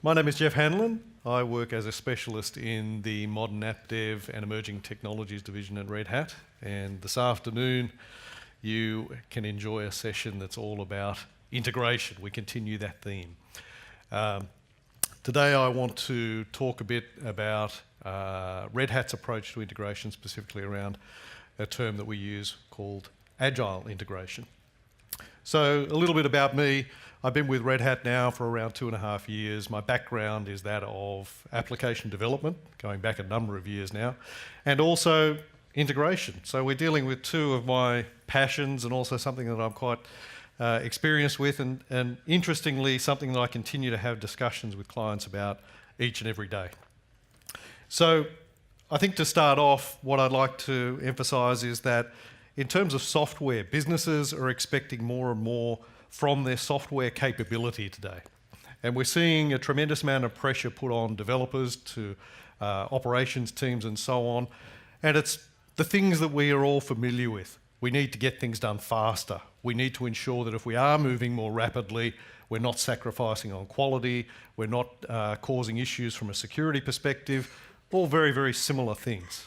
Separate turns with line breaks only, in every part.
My name is Jeff Hanlon. I work as a specialist in the Modern App Dev and Emerging Technologies division at Red Hat. And this afternoon, you can enjoy a session that's all about integration. We continue that theme. Today, I want to talk a bit about Red Hat's approach to integration, specifically around a term that we use called agile integration. So a little bit about me. I've been with Red Hat now for around 2.5 years. My background is that of application development, going back a number of years now, and also integration. So we're dealing with two of my passions and also something that I'm quite experienced with and interestingly, something that I continue to have discussions with clients about each and every day. So I think to start off, what I'd like to emphasise is that in terms of software, businesses are expecting more and more from their software capability today. And we're seeing a tremendous amount of pressure put on developers to operations teams and so on. And it's the things that we are all familiar with. We need to get things done faster. We need to ensure that if we are moving more rapidly, we're not sacrificing on quality, we're not causing issues from a security perspective, all very, very similar things.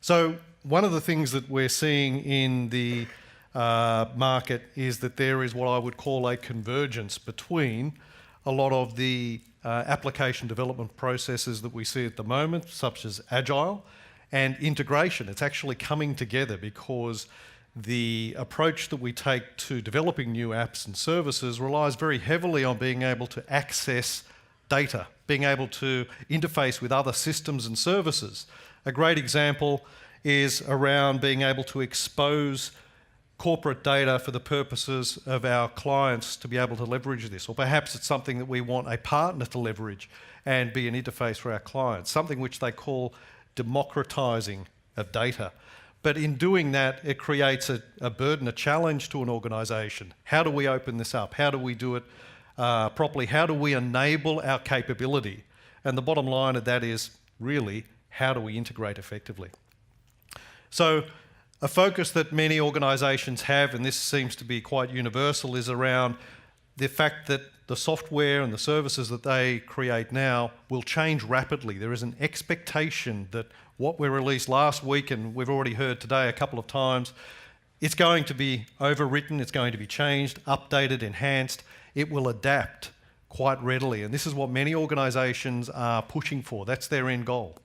So one of the things that we're seeing in the market is that there is what I would call a convergence between a lot of the application development processes that we see at the moment, such as agile, and integration. It's actually coming together because the approach that we take to developing new apps and services relies very heavily on being able to access data, being able to interface with other systems and services. A great example is around being able to expose corporate data for the purposes of our clients to be able to leverage this. Or perhaps it's something that we want a partner to leverage and be an interface for our clients, something which they call democratizing of data. But in doing that, it creates a burden, a challenge to an organization. How do we open this up? How do we do it properly? How do we enable our capability? And the bottom line of that is really, how do we integrate effectively? So a focus that many organisations have, and this seems to be quite universal, is around the fact that the software and the services that they create now will change rapidly. There is an expectation that what we released last week, and we've already heard today a couple of times, it's going to be overwritten, it's going to be changed, updated, enhanced. It will adapt quite readily, and this is what many organisations are pushing for. That's their end goal.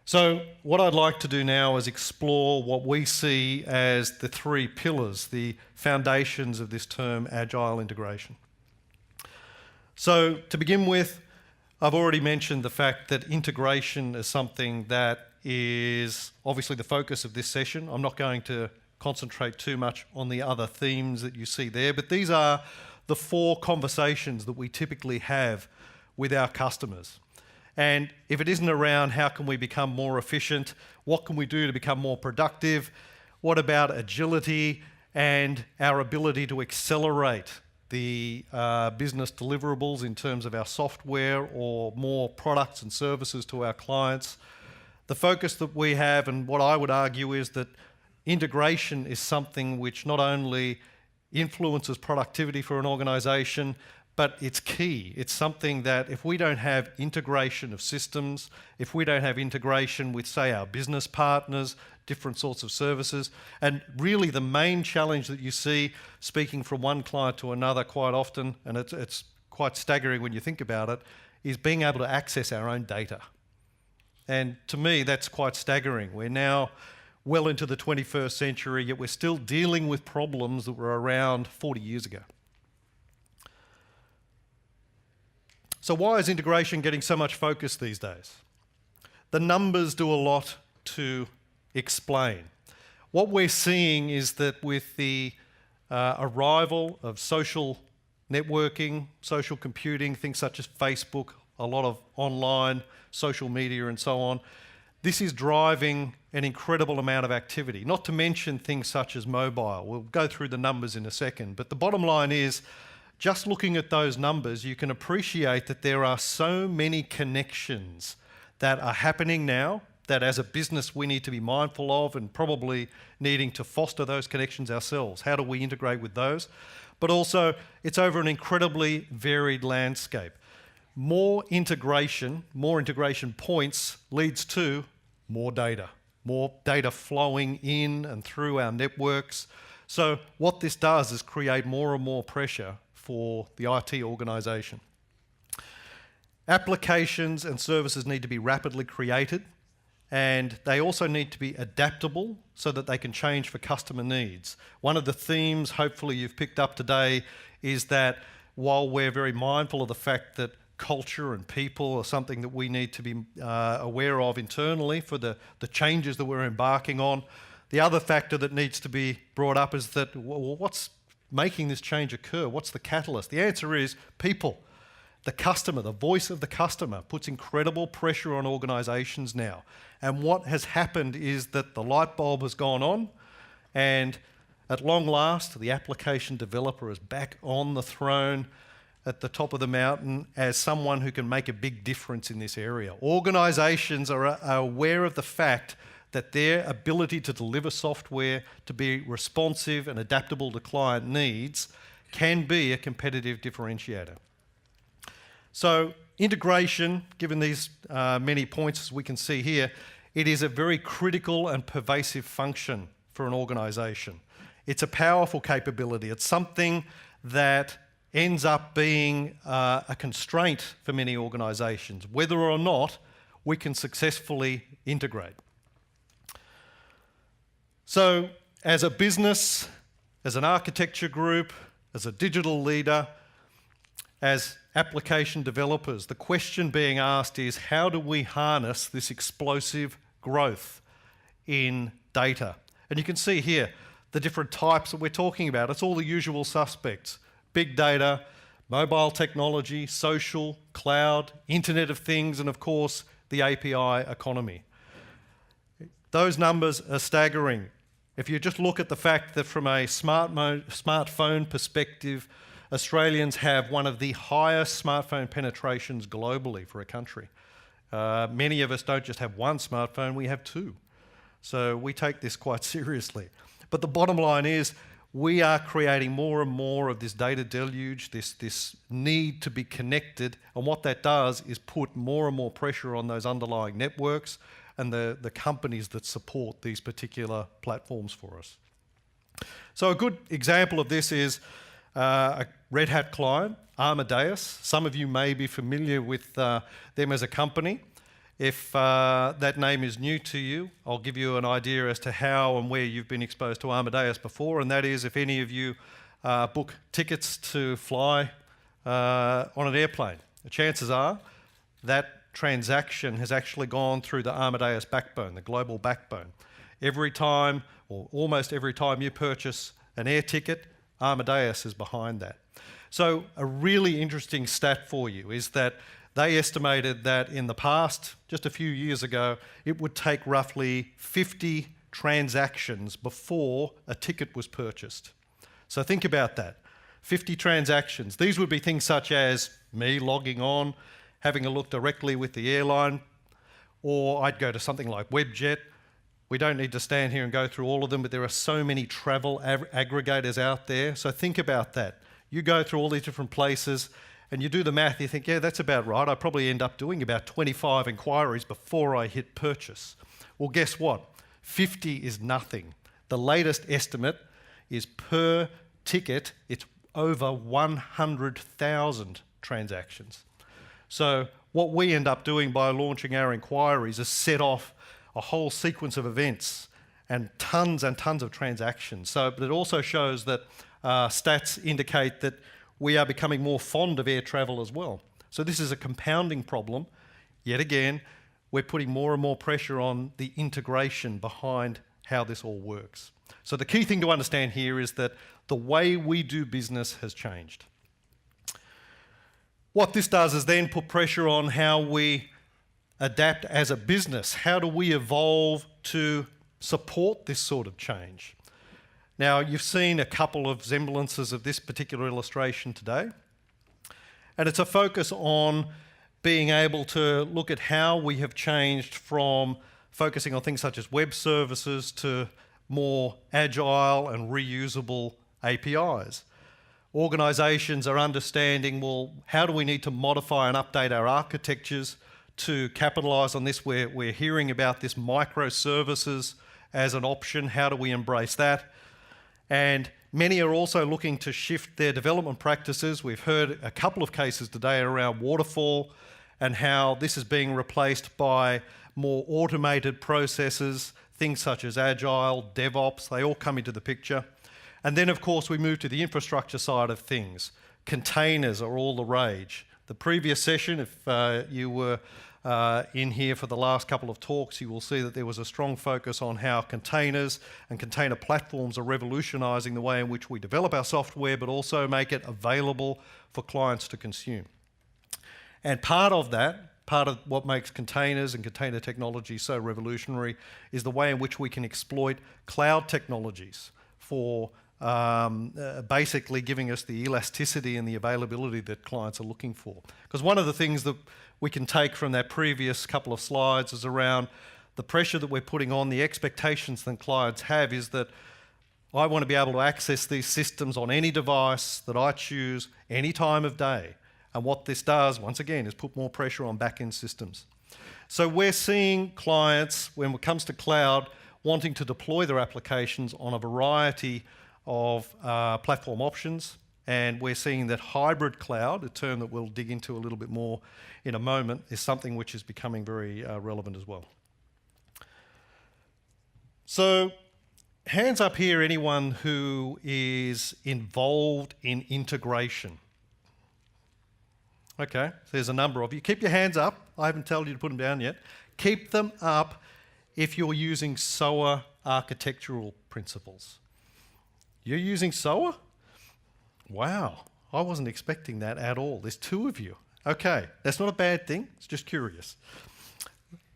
So what I'd like to do now is explore what we see as the three pillars, the foundations of this term, agile integration. So to begin with, I've already mentioned the fact that integration is something that is obviously the focus of this session. I'm not going to concentrate too much on the other themes that you see there, but these are the four conversations that we typically have with our customers. And if it isn't around how can we become more efficient, what can we do to become more productive, what about agility and our ability to accelerate the business deliverables in terms of our software or more products and services to our clients. The focus that we have, and what I would argue, is that integration is something which not only influences productivity for an organisation, but it's key. It's something that if we don't have integration of systems, if we don't have integration with, say, our business partners, different sorts of services, and really the main challenge that you see, speaking from one client to another quite often, and it's quite staggering when you think about it, is being able to access our own data. And to me, that's quite staggering. We're now well into the 21st century, yet we're still dealing with problems that were around 40 years ago. So why is integration getting so much focus these days? The numbers do a lot to explain. What we're seeing is that with the arrival of social networking, social computing, things such as Facebook, a lot of online social media and so on, this is driving an incredible amount of activity, not to mention things such as mobile. We'll go through the numbers in a second, but the bottom line is, just looking at those numbers, you can appreciate that there are so many connections that are happening now that as a business we need to be mindful of and probably needing to foster those connections ourselves. How do we integrate with those? but also it's over an incredibly varied landscape. More integration points leads to more data flowing in and through our networks. So what this does is create more and more pressure for the IT organisation. Applications and services need to be rapidly created, and they also need to be adaptable so that they can change for customer needs. One of the themes, hopefully you've picked up today, is that while we're very mindful of the fact that culture and people are something that we need to be aware of internally for the changes that we're embarking on, the other factor that needs to be brought up is that, well, what's making this change occur? What's the catalyst? The answer is people. The customer, the voice of the customer, puts incredible pressure on organisations now. And what has happened is that the light bulb has gone on, and at long last, the application developer is back on the throne at the top of the mountain as someone who can make a big difference in this area. Organisations are aware of the fact that their ability to deliver software, to be responsive and adaptable to client needs, can be a competitive differentiator. So integration, given these many points as we can see here, it is a very critical and pervasive function for an organisation. It's a powerful capability. It's something that ends up being a constraint for many organisations, whether or not we can successfully integrate. So as a business, as an architecture group, as a digital leader, as application developers, the question being asked is, how do we harness this explosive growth in data? And you can see here the different types that we're talking about. It's all the usual suspects: big data, mobile technology, social, cloud, Internet of Things, and of course, the API economy. Those numbers are staggering. If you just look at the fact that from a smartphone perspective, Australians have one of the highest smartphone penetrations globally for a country. Many of us don't just have one smartphone, we have two. So we take this quite seriously. But the bottom line is, we are creating more and more of this data deluge, this need to be connected, and what that does is put more and more pressure on those underlying networks and the companies that support these particular platforms for us. So a good example of this is a Red Hat client, Amadeus. Some of you may be familiar with them as a company. If that name is new to you, I'll give you an idea as to how and where you've been exposed to Amadeus before, and that is if any of you book tickets to fly on an airplane. The chances are that transaction has actually gone through the Amadeus backbone, the global backbone. Every time, or almost every time you purchase an air ticket, Amadeus is behind that. So a really interesting stat for you is that they estimated that in the past, just a few years ago, it would take roughly 50 transactions before a ticket was purchased. So think about that, 50 transactions. These would be things such as me logging on, having a look directly with the airline, or I'd go to something like Webjet. We don't need to stand here and go through all of them, but there are so many travel aggregators out there. So think about that. You go through all these different places and you do the math, you think, yeah, that's about right. I probably end up doing about 25 inquiries before I hit purchase. Well, guess what? 50 is nothing. The latest estimate is per ticket, it's over 100,000 transactions. So what we end up doing by launching our inquiries is set off a whole sequence of events and tons of transactions. So but it also shows that stats indicate that we are becoming more fond of air travel as well. So this is a compounding problem. Yet again, we're putting more and more pressure on the integration behind how this all works. So the key thing to understand here is that the way we do business has changed. What this does is then put pressure on how we adapt as a business. How do we evolve to support this sort of change? Now, you've seen a couple of semblances of this particular illustration today, and it's a focus on being able to look at how we have changed from focusing on things such as web services to more agile and reusable APIs. Organisations are understanding, well, how do we need to modify and update our architectures to capitalise on this? We're hearing about this microservices as an option. How do we embrace that? And many are also looking to shift their development practices. We've heard a couple of cases today around waterfall and how this is being replaced by more automated processes, things such as Agile, DevOps, they all come into the picture. And then, of course, we move to the infrastructure side of things. Containers are all the rage. The previous session, if you were in here for the last couple of talks, you will see that there was a strong focus on how containers and container platforms are revolutionising the way in which we develop our software, but also make it available for clients to consume. And part of that, part of what makes containers and container technology so revolutionary is the way in which we can exploit cloud technologies for basically giving us the elasticity and the availability that clients are looking for. Because one of the things that we can take from that previous couple of slides is around the pressure that we're putting on, the expectations that clients have is that I want to be able to access these systems on any device that I choose, any time of day. And what this does, once again, is put more pressure on back-end systems. So we're seeing clients, when it comes to cloud, wanting to deploy their applications on a variety of platform options, and we're seeing that hybrid cloud, a term that we'll dig into a little bit more in a moment, is something which is becoming very relevant as well. So, hands up here, anyone who is involved in integration. Okay, so there's a number of you. Keep your hands up. I haven't told you to put them down yet. Keep them up if you're using SOA architectural principles. You're using SOA? Wow, I wasn't expecting that at all. There's two of you. Okay, that's not a bad thing, it's just curious.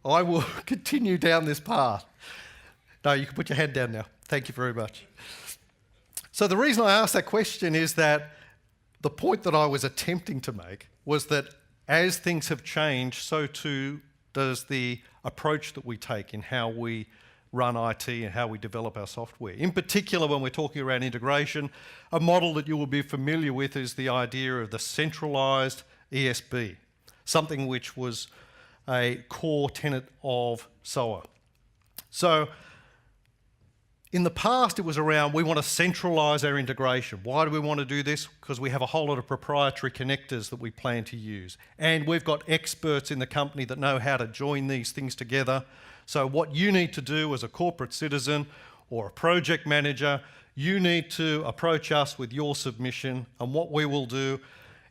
I will continue down this path. No, you can put your hand down now. Thank you very much. So the reason I asked that question is that the point that I was attempting to make was that as things have changed, so too does the approach that we take in how we run IT and how we develop our software. In particular, when we're talking around integration, a model that you will be familiar with is the idea of the centralised ESB, something which was a core tenet of SOA. So, in the past, it was around, we want to centralise our integration. Why do we want to do this? Because we have a whole lot of proprietary connectors that we plan to use. And we've got experts in the company that know how to join these things together. So what you need to do as a corporate citizen or a project manager, you need to approach us with your submission, and what we will do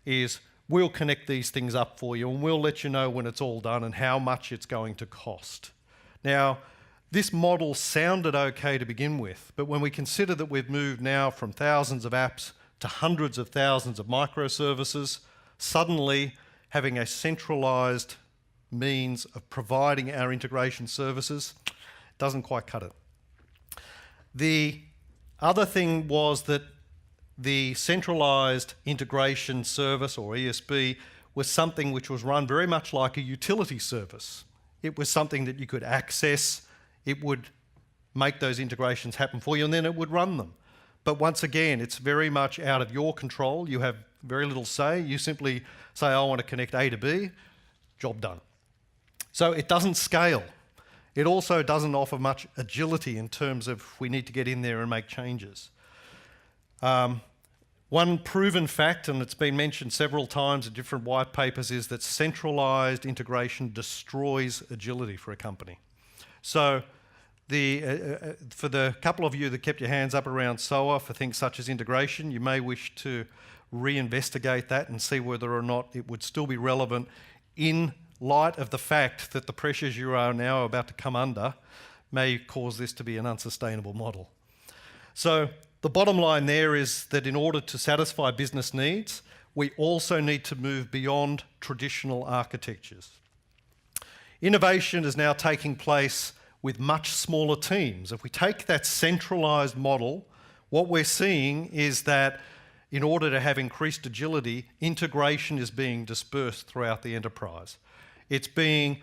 is we'll connect these things up for you and we'll let you know when it's all done and how much it's going to cost. Now, this model sounded okay to begin with, but when we consider that we've moved now from thousands of apps to hundreds of thousands of microservices, suddenly having a centralised means of providing our integration services doesn't quite cut it. The other thing was that the centralised integration service, or ESB, was something which was run very much like a utility service. It was something that you could access. It would make those integrations happen for you, and then it would run them. But once again, it's very much out of your control. You have very little say. You simply say, I want to connect A to B, job done. So it doesn't scale. It also doesn't offer much agility in terms of we need to get in there and make changes. One proven fact, and it's been mentioned several times in different white papers, is that centralised integration destroys agility for a company. So for the couple of you that kept your hands up around SOA for things such as integration, you may wish to reinvestigate that and see whether or not it would still be relevant in light of the fact that the pressures you are now about to come under may cause this to be an unsustainable model. So the bottom line there is that in order to satisfy business needs, we also need to move beyond traditional architectures. Innovation is now taking place with much smaller teams. If we take that centralised model, what we're seeing is that in order to have increased agility, integration is being dispersed throughout the enterprise. It's being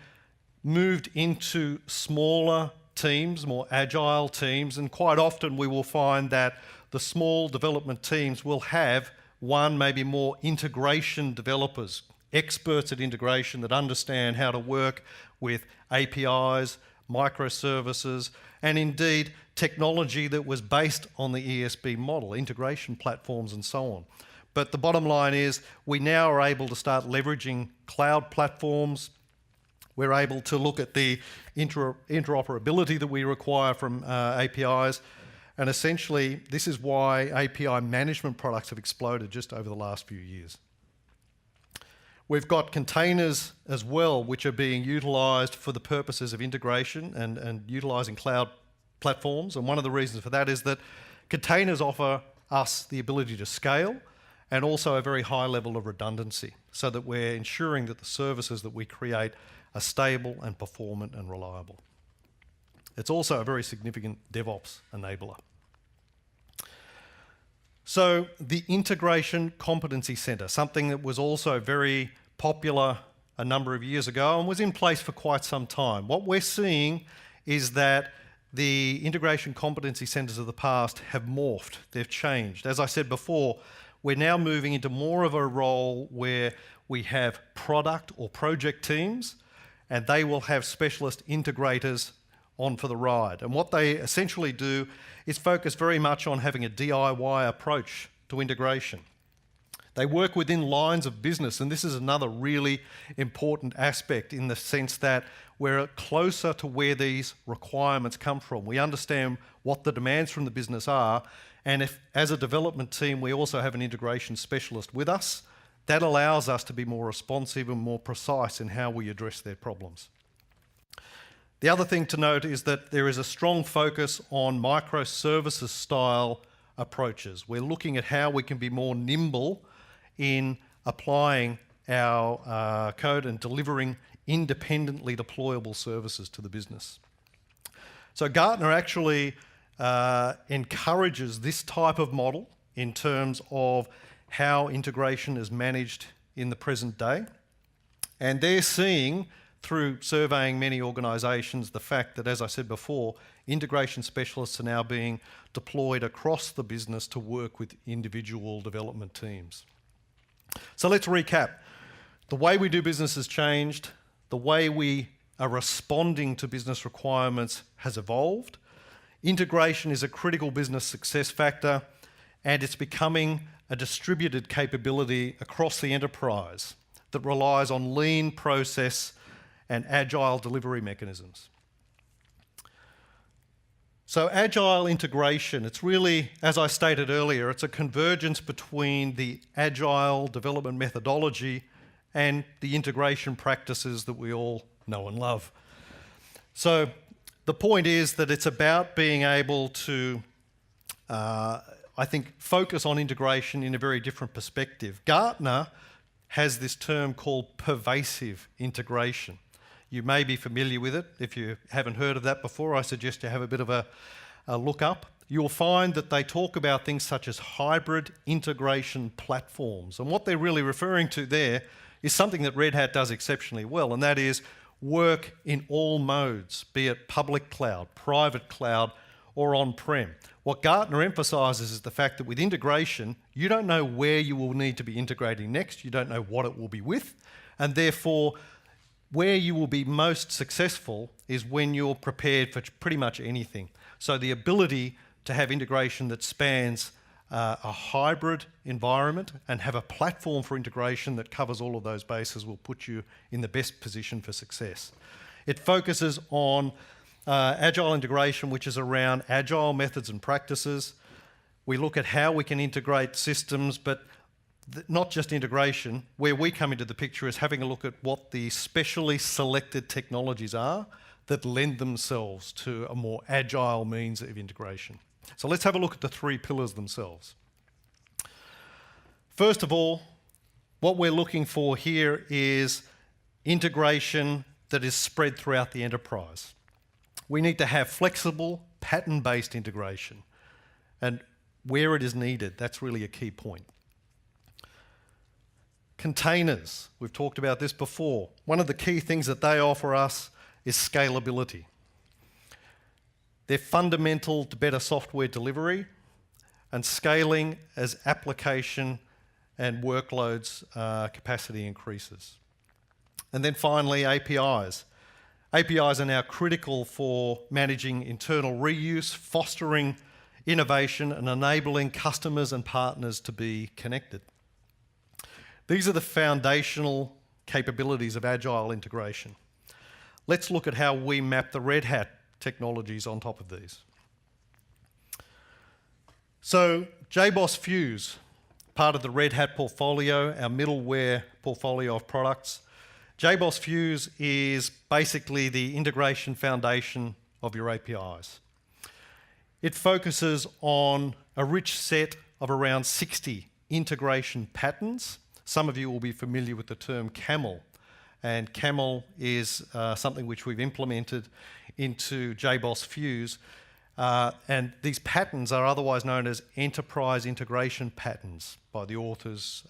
moved into smaller teams, more agile teams, and quite often we will find that the small development teams will have one, maybe more integration developers, experts at integration that understand how to work with APIs, microservices, and indeed technology that was based on the ESB model, integration platforms and so on. But the bottom line is we now are able to start leveraging cloud platforms. We're able to look at the interoperability that we require from APIs. And essentially, this is why API management products have exploded just over the last few years. We've got containers as well, which are being utilised for the purposes of integration and utilising cloud platforms. And one of the reasons for that is that containers offer us the ability to scale and also a very high level of redundancy, so that we're ensuring that the services that we create are stable and performant and reliable. It's also a very significant DevOps enabler. So the Integration Competency Centre, something that was also very popular a number of years ago and was in place for quite some time. What we're seeing is that the Integration Competency Centres of the past have morphed, they've changed. As I said before, we're now moving into more of a role where we have product or project teams, and they will have specialist integrators on for the ride. And what they essentially do is focus very much on having a DIY approach to integration. They work within lines of business, and this is another really important aspect in the sense that we're closer to where these requirements come from. We understand what the demands from the business are, and if, as a development team, we also have an integration specialist with us, that allows us to be more responsive and more precise in how we address their problems. The other thing to note is that there is a strong focus on microservices style approaches. We're looking at how we can be more nimble in applying our code and delivering independently deployable services to the business. So Gartner actually encourages this type of model in terms of how integration is managed in the present day. And they're seeing, through surveying many organisations, the fact that, as I said before, integration specialists are now being deployed across the business to work with individual development teams. So let's recap. The way we do business has changed. The way we are responding to business requirements has evolved. Integration is a critical business success factor, and it's becoming a distributed capability across the enterprise that relies on lean process and agile delivery mechanisms. So agile integration, it's really, as I stated earlier, it's a convergence between the agile development methodology and the integration practices that we all know and love. So the point is that it's about being able to, I think, focus on integration in a very different perspective. Gartner has this term called pervasive integration. You may be familiar with it. If you haven't heard of that before, I suggest you have a bit of a look up. You'll find that they talk about things such as hybrid integration platforms. And what they're really referring to there is something that Red Hat does exceptionally well, and that is work in all modes, be it public cloud, private cloud, or on-prem. What Gartner emphasises is the fact that with integration, you don't know where you will need to be integrating next, you don't know what it will be with, and therefore where you will be most successful is when you're prepared for pretty much anything. So the ability to have integration that spans a hybrid environment and have a platform for integration that covers all of those bases will put you in the best position for success. It focuses on agile integration, which is around agile methods and practices. We look at how we can integrate systems, but not just integration. Where we come into the picture is having a look at what the specially selected technologies are that lend themselves to a more agile means of integration. So let's have a look at the three pillars themselves. First of all, what we're looking for here is integration that is spread throughout the enterprise. We need to have flexible, pattern-based integration, and where it is needed, that's really a key point. Containers, we've talked about this before. One of the key things that they offer us is scalability. They're fundamental to better software delivery and scaling as application and workloads capacity increases. And then finally, APIs. APIs are now critical for managing internal reuse, fostering innovation and enabling customers and partners to be connected. These are the foundational capabilities of agile integration. Let's look at how we map the Red Hat technologies on top of these. So JBoss Fuse, part of the Red Hat portfolio, our middleware portfolio of products. JBoss Fuse is basically the integration foundation of your APIs. It focuses on a rich set of around 60 integration patterns. Some of you will be familiar with the term CAML, and CAML is something which we've implemented into JBoss Fuse, and these patterns are otherwise known as enterprise integration patterns by the authors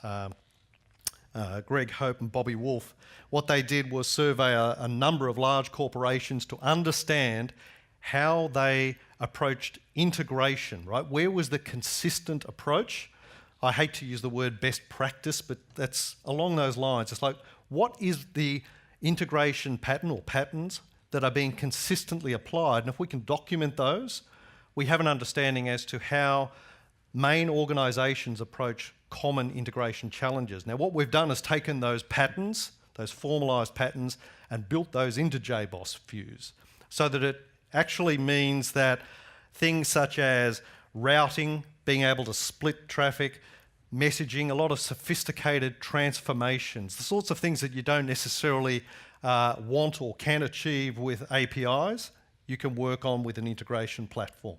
Greg Hope and Bobby Wolf. What they did was survey a number of large corporations to understand how they approached integration, right? Where was the consistent approach? I hate to use the word best practice, but that's along those lines. It's like, what is the integration pattern or patterns that are being consistently applied? And if we can document those, we have an understanding as to how main organisations approach common integration challenges. Now, what we've done is taken those patterns, those formalised patterns, and built those into JBoss Fuse, so that it actually means that things such as routing, being able to split traffic, messaging, a lot of sophisticated transformations, the sorts of things that you don't necessarily want or can achieve with APIs, you can work on with an integration platform.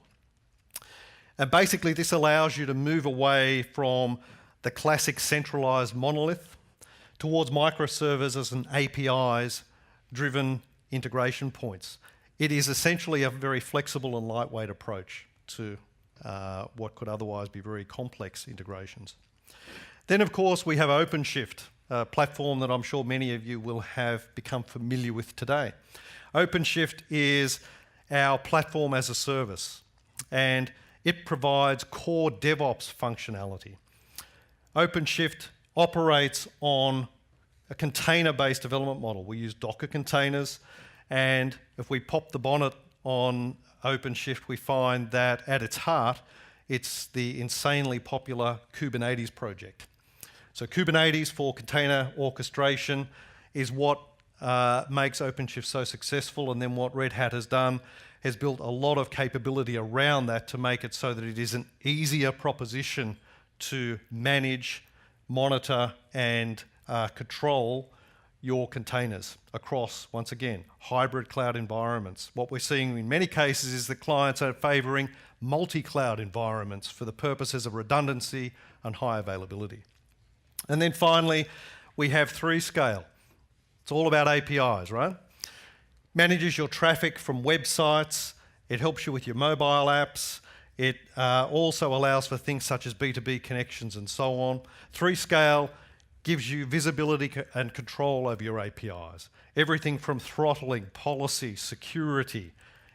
And basically this allows you to move away from the classic centralised monolith towards microservices and APIs driven integration points. It is essentially a very flexible and lightweight approach to what could otherwise be very complex integrations. Then of course we have OpenShift, a platform that I'm sure many of you will have become familiar with today. OpenShift is our platform as a service, and it provides core DevOps functionality. OpenShift operates on a container-based development model. We use Docker containers, and if we pop the bonnet on OpenShift, we find that at its heart, it's the insanely popular Kubernetes project. So Kubernetes for container orchestration is what makes OpenShift so successful, and then what Red Hat has done has built a lot of capability around that to make it so that it is an easier proposition to manage, monitor, and control your containers across, once again, hybrid cloud environments. What we're seeing in many cases is that clients are favouring multi-cloud environments for the purposes of redundancy and high availability. And then finally, we have 3Scale. It's all about APIs, right? Manages your traffic from websites. It helps you with your mobile apps. It also allows for things such as B2B connections and so on. 3Scale gives you visibility and control over your APIs. Everything from throttling, policy, security.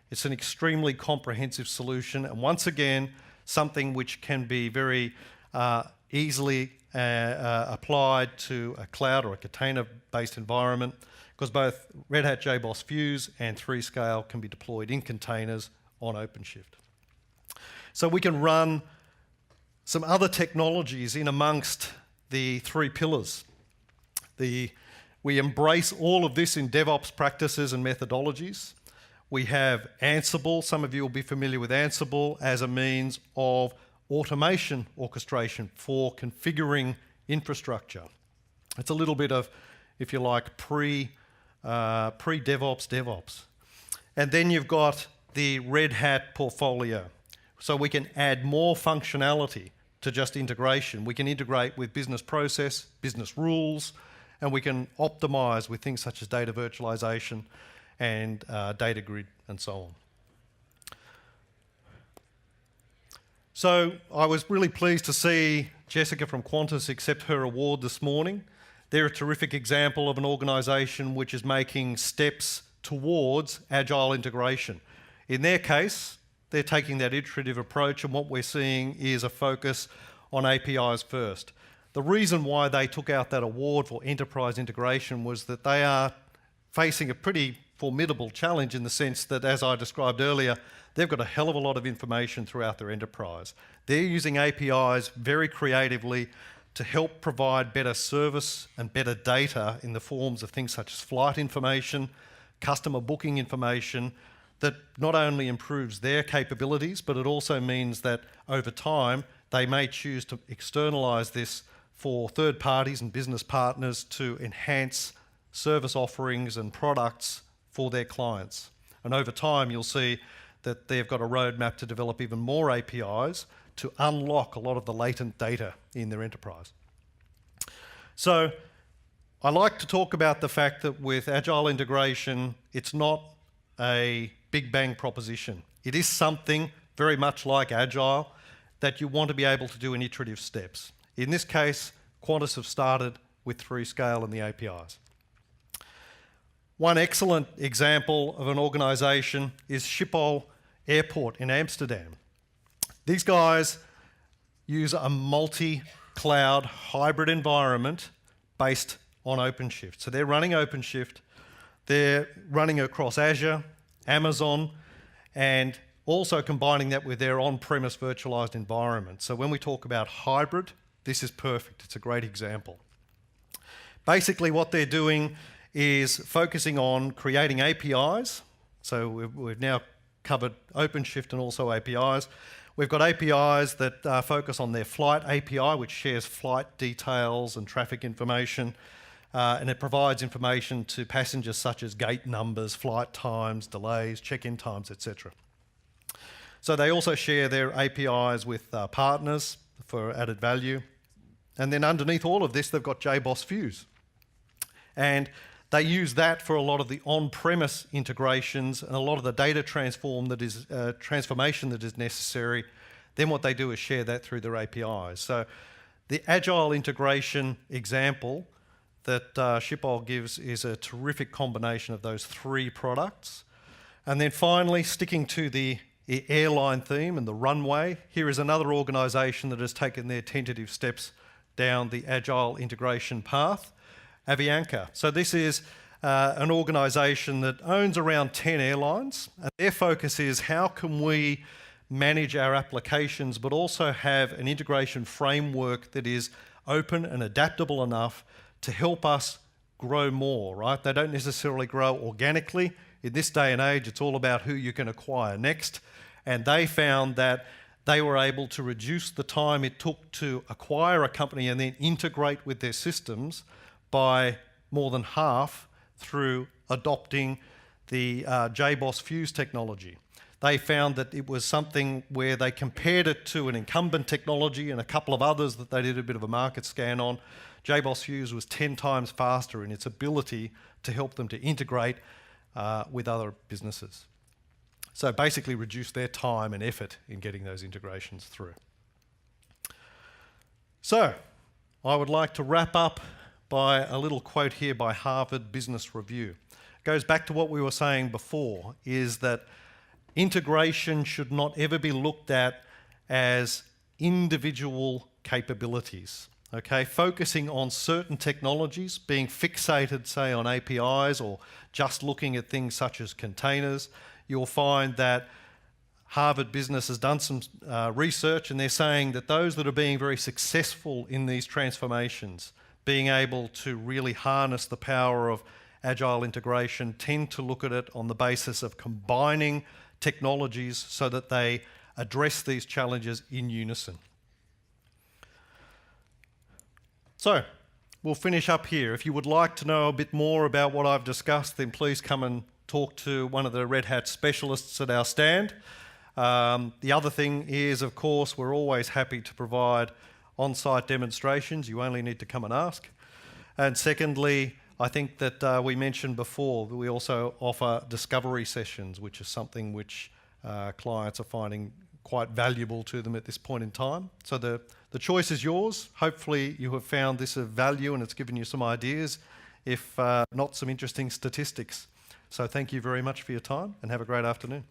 It's an extremely comprehensive solution, and once again, something which can be very easily applied to a cloud or a container-based environment, because both Red Hat JBoss Fuse and 3Scale can be deployed in containers on OpenShift. So we can run some other technologies in amongst the three pillars. We embrace all of this in DevOps practices and methodologies. We have Ansible. Some of you will be familiar with Ansible as a means of automation orchestration for configuring infrastructure. It's a little bit of, if you like, pre-DevOps DevOps. And then you've got the Red Hat portfolio. So we can add more functionality to just integration. We can integrate with business process, business rules, and we can optimize with things such as data virtualization and data grid and so on. So I was really pleased to see Jessica from Qantas accept her award this morning. They're a terrific example of an organisation which is making steps towards agile integration. In their case, they're taking that iterative approach, and what we're seeing is a focus on APIs first. The reason why they took out that award for enterprise integration was that they are facing a pretty formidable challenge in the sense that, as I described earlier, they've got a hell of a lot of information throughout their enterprise. They're using APIs very creatively to help provide better service and better data in the forms of things such as flight information, customer booking information, that not only improves their capabilities, but it also means that over time, they may choose to externalise this for third parties and business partners to enhance service offerings and products for their clients. And over time, you'll see that they've got a roadmap to develop even more APIs to unlock a lot of the latent data in their enterprise. So I like to talk about the fact that with Agile integration, it's not a big bang proposition. It is something very much like Agile that you want to be able to do in iterative steps. In this case, Qantas have started with 3Scale and the APIs. One excellent example of an organisation is Schiphol Airport in Amsterdam. These guys use a multi-cloud hybrid environment based on OpenShift. So they're running OpenShift, they're running across Azure, Amazon, and also combining that with their on-premise virtualized environment. So when we talk about hybrid, this is perfect. It's a great example. Basically what they're doing is focusing on creating APIs. So we've now covered OpenShift and also APIs. We've got APIs that focus on their flight API, which shares flight details and traffic information, and it provides information to passengers such as gate numbers, flight times, delays, check-in times, etc. So they also share their APIs with partners for added value. And then underneath all of this, they've got JBoss Fuse. And they use that for a lot of the on-premise integrations and a lot of the data transformation that is necessary. Then what they do is share that through their APIs. So the Agile integration example that Schiphol gives is a terrific combination of those three products. And then finally, sticking to the airline theme and the runway, here is another organisation that has taken their tentative steps down the Agile integration path. Avianca. So this is an organisation that owns around 10 airlines, and their focus is how can we manage our applications but also have an integration framework that is open and adaptable enough to help us grow more, right? They don't necessarily grow organically. In this day and age, it's all about who you can acquire next, and they found that they were able to reduce the time it took to acquire a company and then integrate with their systems by more than half through adopting the JBoss Fuse technology. They found that it was something where they compared it to an incumbent technology and a couple of others that they did a bit of a market scan on. JBoss Fuse was 10 times faster in its ability to help them to integrate with other businesses. So basically reduce their time and effort in getting those integrations through. So I would like to wrap up by a little quote here by Harvard Business Review. It goes back to what we were saying before, is that integration should not ever be looked at as individual capabilities. Okay, focusing on certain technologies, being fixated, say, on APIs or just looking at things such as containers, you'll find that Harvard Business has done some research, and they're saying that those that are being very successful in these transformations, being able to really harness the power of Agile integration, tend to look at it on the basis of combining technologies so that they address these challenges in unison. So, we'll finish up here. If you would like to know a bit more about what I've discussed, then please come and talk to one of the Red Hat specialists at our stand. The other thing is, of course, we're always happy to provide on-site demonstrations. You only need to come and ask. And secondly, I think that we mentioned before that we also offer discovery sessions, which is something which clients are finding quite valuable to them at this point in time. So the choice is yours. Hopefully you have found this of value and it's given you some ideas, if not some interesting statistics. So thank you very much for your time and have a great afternoon.